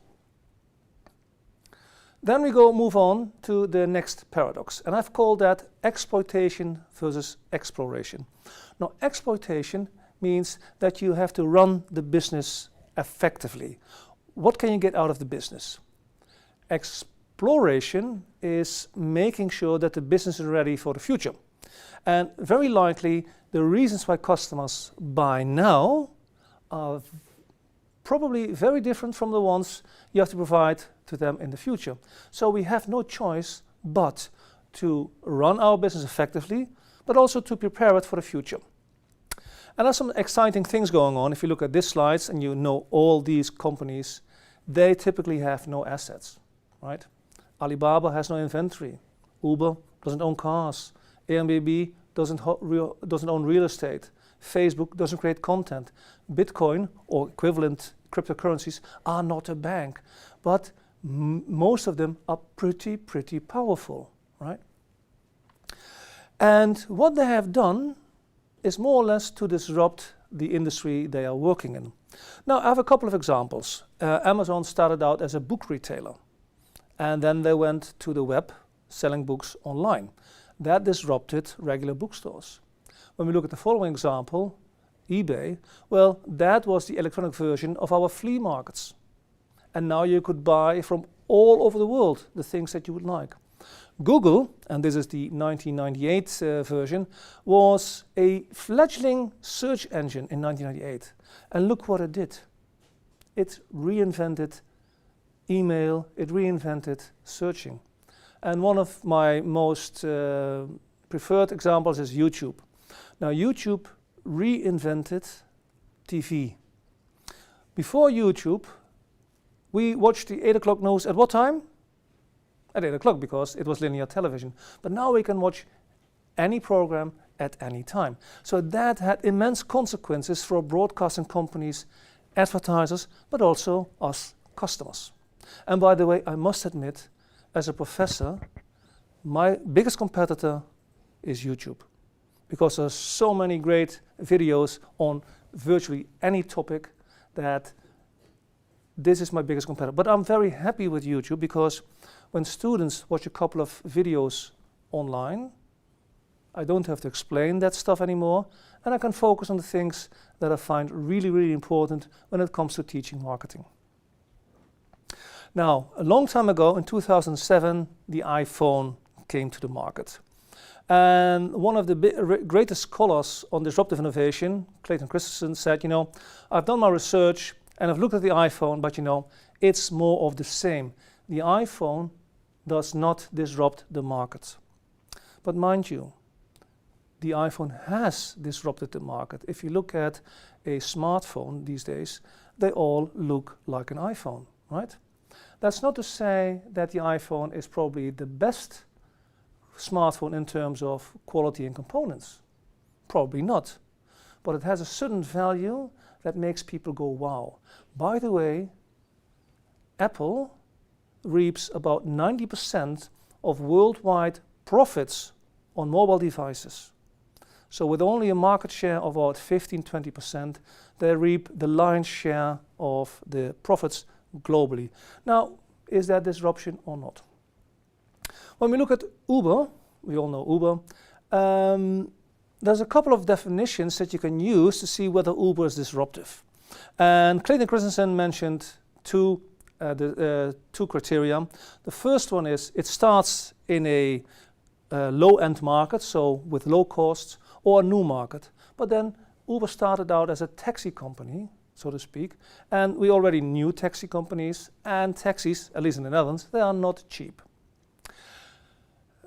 Then we move on to the next paradox, and I've called that exploitation versus exploration. Now, exploitation means that you have to run the business effectively. What can you get out of the business? Exploration is making sure that the business is ready for the future. And very likely, the reasons why customers buy now are probably very different from the ones you have to provide to them in the future. So we have no choice but to run our business effectively, but also to prepare it for the future. And there's some exciting things going on. If you look at these slides and you know all these companies, they typically have no assets, right? Alibaba has no inventory. Uber doesn't own cars. Airbnb doesn't own real estate. Facebook doesn't create content. Bitcoin or equivalent cryptocurrencies are not a bank, but most of them are pretty powerful, right? And what they have done is more or less to disrupt the industry they are working in. Now, I have a couple of examples. Amazon started out as a book retailer, and then they went to the web selling books online. That disrupted regular bookstores. When we look at the following example, eBay, well, that was the electronic version of our flea markets. And now you could buy from all over the world the things that you would like. Google, and this is the 1998 version, was a fledgling search engine in 1998. And look what it did. It reinvented email, it reinvented searching. And one of my most preferred examples is YouTube. Now, YouTube reinvented TV. Before YouTube, we watched the 8 o'clock news at what time? At 8 o'clock, because it was linear television. But now we can watch any program at any time. So that had immense consequences for broadcasting companies, advertisers, but also us customers. And by the way, I must admit, as a professor, my biggest competitor is YouTube, because there's so many great videos on virtually any topic that this is my biggest competitor. But I'm very happy with YouTube, because when students watch a couple of videos online, I don't have to explain that stuff anymore, and I can focus on the things that I find really important when it comes to teaching marketing. Now, a long time ago, in 2007, the iPhone came to the market. And one of the greatest scholars on disruptive innovation, Clayton Christensen, said, you know, I've done my research and I've looked at the iPhone, but you know, it's more of the same. The iPhone does not disrupt the market. But mind you, the iPhone has disrupted the market. If you look at a smartphone these days, they all look like an iPhone, right? That's not to say that the iPhone is probably the best smartphone in terms of quality and components. Probably not. But it has a certain value that makes people go, wow. By the way, Apple reaps about 90% of worldwide profits on mobile devices. So with only a market share of about 15-20%, they reap the lion's share of the profits globally. Now, is that disruption or not? When we look at Uber, we all know Uber, there's a couple of definitions that you can use to see whether Uber is disruptive. And Clayton Christensen mentioned two criteria. The first one is it starts in a low-end market, so with low costs, or a new market. But then Uber started out as a taxi company, so to speak, and we already knew taxi companies, and taxis, at least in the Netherlands, they are not cheap.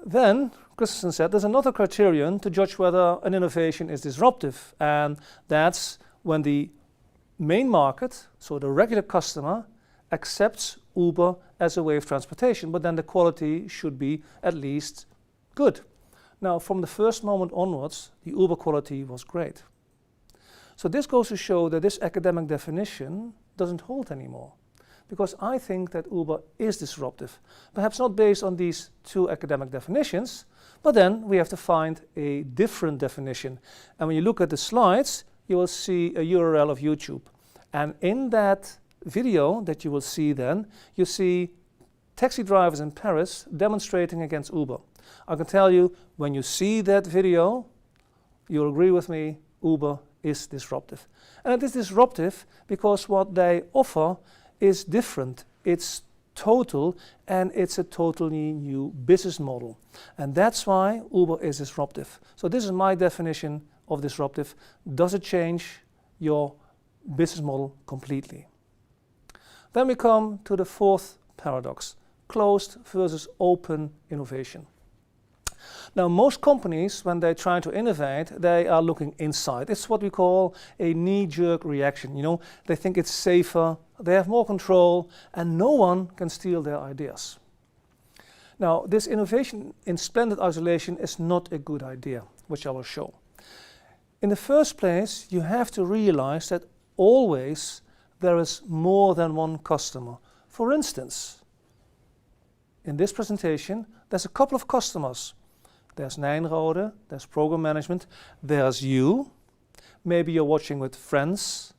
Then Christensen said there's another criterion to judge whether an innovation is disruptive, and that's when the main market, so the regular customer, accepts Uber as a way of transportation, but then the quality should be at least good. Now, from the first moment onwards, the Uber quality was great. So this goes to show that this academic definition doesn't hold anymore, because I think that Uber is disruptive. Perhaps not based on these two academic definitions, but then we have to find a different definition. And when you look at the slides, you will see a URL of YouTube. And in that video that you will see then, you see taxi drivers in Paris demonstrating against Uber. I can tell you, when you see that video, you'll agree with me, Uber is disruptive. And it is disruptive because what they offer is different. It's total, and it's a totally new business model. And that's why Uber is disruptive. So this is my definition of disruptive. Does it change your business model completely? Then we come to the fourth paradox, closed versus open innovation. Now, most companies, when they try to innovate, they are looking inside. It's what we call a knee-jerk reaction. You know, they think it's safer, they have more control, and no one can steal their ideas. Now, this innovation in splendid isolation is not a good idea, which I will show. In the first place, you have to realize that always there is more than one customer. For instance, in this presentation, there's a couple of customers. There's Nijrode, there's program management, there's you. Maybe you're watching with friends,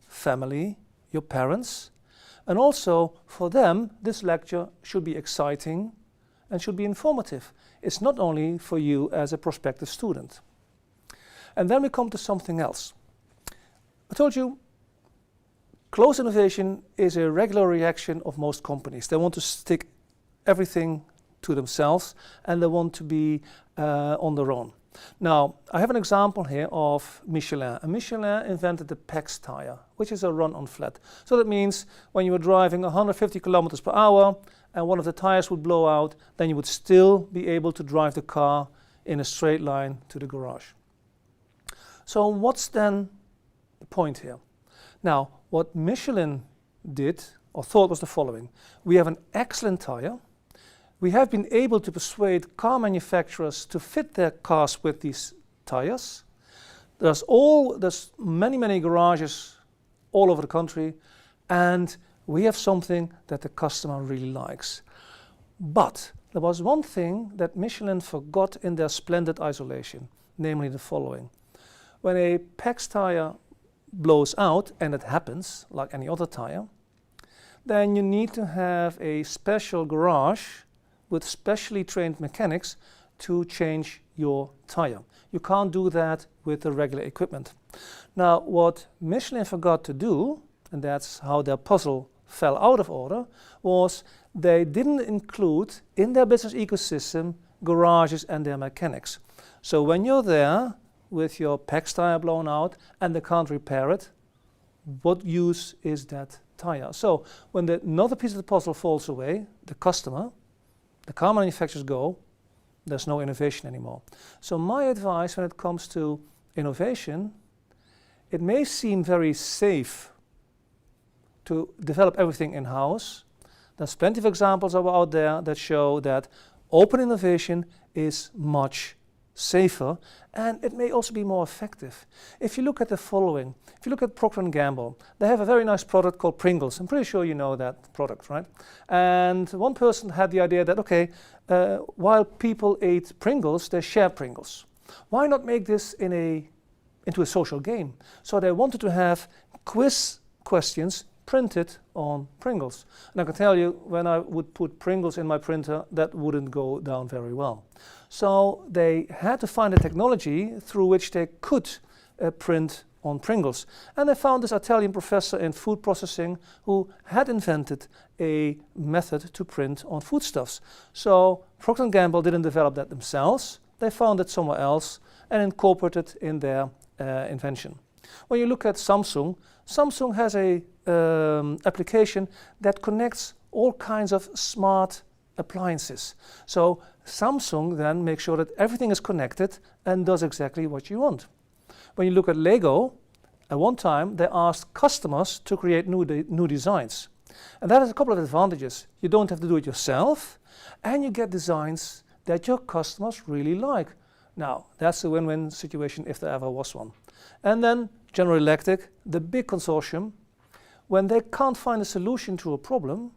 family, your parents. And also, for them, this lecture should be exciting and should be informative. It's not only for you as a prospective student. And then we come to something else. I told you, closed innovation is a regular reaction of most companies. They want to stick everything to themselves and they want to be on their own. Now, I have an example here of Michelin. And Michelin invented the PAX tire, which is a run on flat. So that means when you were driving 150 kilometers per hour and one of the tires would blow out, then you would still be able to drive the car in a straight line to the garage. So what's then the point here? Now, what Michelin did or thought was the following. We have an excellent tire. We have been able to persuade car manufacturers to fit their cars with these tires. There's many garages all over the country, and we have something that the customer really likes. But there was one thing that Michelin forgot in their splendid isolation, namely the following. When a PAX tire blows out, and it happens like any other tire, then you need to have a special garage with specially trained mechanics to change your tire. You can't do that with the regular equipment. Now, what Michelin forgot to do, and that's how their puzzle fell out of order, was they didn't include in their business ecosystem garages and their mechanics. So when you're there with your PAX tire blown out and they can't repair it, what use is that tire? So when another piece of the puzzle falls away, the customer, the car manufacturers go, there's no innovation anymore. So my advice when it comes to innovation, it may seem very safe to develop everything in-house. There's plenty of examples out there that show that open innovation is much safer and it may also be more effective. If you look at the following, if you look at Procter & Gamble, they have a very nice product called Pringles. I'm pretty sure you know that product, right? And one person had the idea that, okay, while people ate Pringles, they share Pringles. Why not make this into a social game? So they wanted to have quiz questions printed on Pringles. And I can tell you, when I would put Pringles in my printer, that wouldn't go down very well. So they had to find a technology through which they could print on Pringles. And they found this Italian professor in food processing who had invented a method to print on foodstuffs. So Procter & Gamble didn't develop that themselves. They found it somewhere else and incorporated it in their invention. When you look at Samsung, Samsung has a application that connects all kinds of smart appliances. So Samsung then makes sure that everything is connected and does exactly what you want. When you look at Lego, at one time they asked customers to create new designs. And that has a couple of advantages. You don't have to do it yourself, and you get designs that your customers really like. Now, that's a win-win situation if there ever was one. And then General Electric, the big consortium, when they can't find a solution to a problem,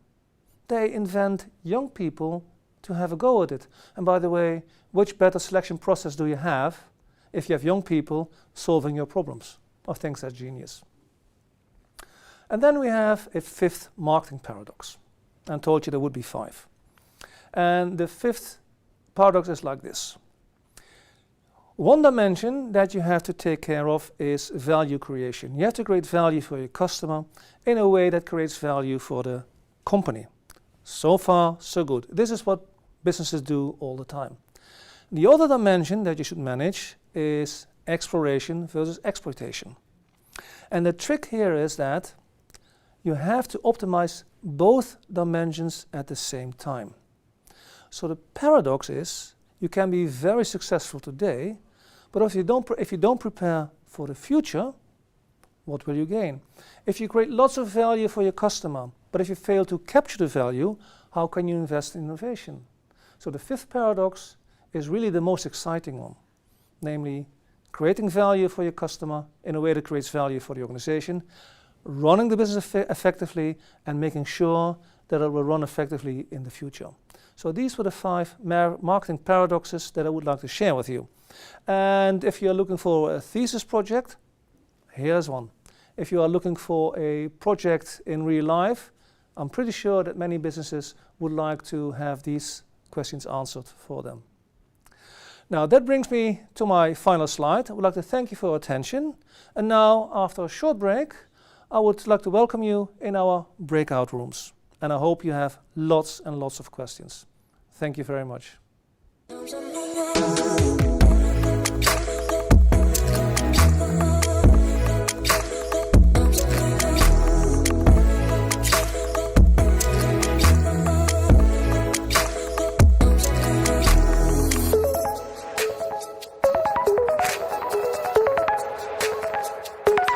they invent young people to have a go at it. And by the way, which better selection process do you have if you have young people solving your problems? I think that's genius. And then we have a fifth marketing paradox. I told you there would be 5. And the fifth paradox is like this. One dimension that you have to take care of is value creation. You have to create value for your customer in a way that creates value for the company. So far, so good. This is what businesses do all the time. The other dimension that you should manage is exploration versus exploitation. And the trick here is that you have to optimize both dimensions at the same time. So the paradox is, you can be very successful today, but if you don't prepare for the future, what will you gain? If you create lots of value for your customer, but if you fail to capture the value, how can you invest in innovation? So the fifth paradox is really the most exciting one, namely creating value for your customer in a way that creates value for the organization, running the business effectively, and making sure that it will run effectively in the future. So these were the 5 marketing paradoxes that I would like to share with you. And if you're looking for a thesis project, here's one. If you are looking for a project in real life, I'm pretty sure that many businesses would like to have these questions answered for them. Now that brings me to my final slide. I would like to thank you for your attention. And now, after a short break, I would like to welcome you in our breakout rooms. And I hope you have lots and lots of questions. Thank you very much.